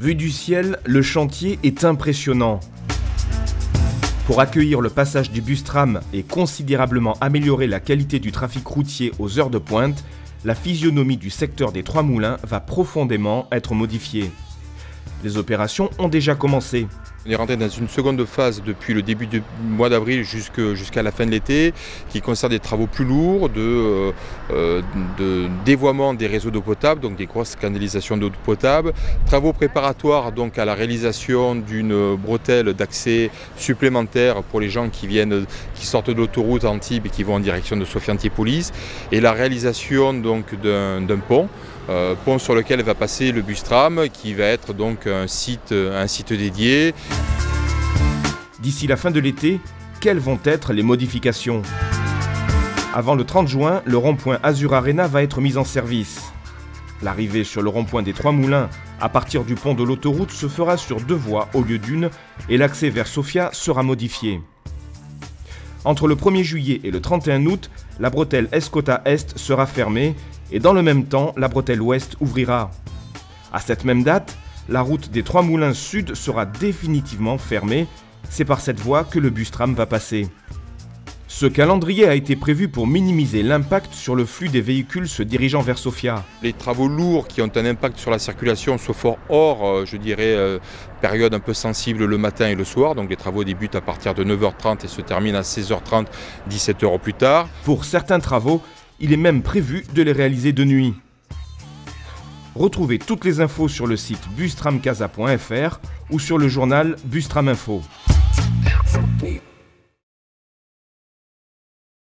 Vu du ciel, le chantier est impressionnant. Pour accueillir le passage du bus-tram et considérablement améliorer la qualité du trafic routier aux heures de pointe, la physionomie du secteur des Trois Moulins va profondément être modifiée. Les opérations ont déjà commencé. On est rentré dans une seconde phase depuis le début du mois d'avril jusqu'à la fin de l'été, qui concerne des travaux plus lourds de dévoiement des réseaux d'eau potable, donc des grosses canalisations d'eau potable, travaux préparatoires donc à la réalisation d'une bretelle d'accès supplémentaire pour les gens qui sortent de l'autoroute à Antibes et qui vont en direction de Sophia-Antipolis, et la réalisation donc d'un pont. Pont sur lequel va passer le bus-tram, qui va être donc un site dédié. D'ici la fin de l'été, quelles vont être les modifications? Avant le 30 juin, le rond-point Azur Arena va être mis en service. L'arrivée sur le rond-point des Trois Moulins à partir du pont de l'autoroute se fera sur 2 voies au lieu d'une et l'accès vers Sofia sera modifié. Entre le 1er juillet et le 31 août, la bretelle Escota Est sera fermée et dans le même temps, la bretelle Ouest ouvrira. À cette même date, la route des Trois Moulins Sud sera définitivement fermée. C'est par cette voie que le bus-tram va passer. Ce calendrier a été prévu pour minimiser l'impact sur le flux des véhicules se dirigeant vers Sofia. Les travaux lourds qui ont un impact sur la circulation, sauf hors, période un peu sensible le matin et le soir. Donc les travaux débutent à partir de 9h30 et se terminent à 16h30, 17h au plus tard. Pour certains travaux, il est même prévu de les réaliser de nuit. Retrouvez toutes les infos sur le site bustramcasa.fr ou sur le journal Bustram Info.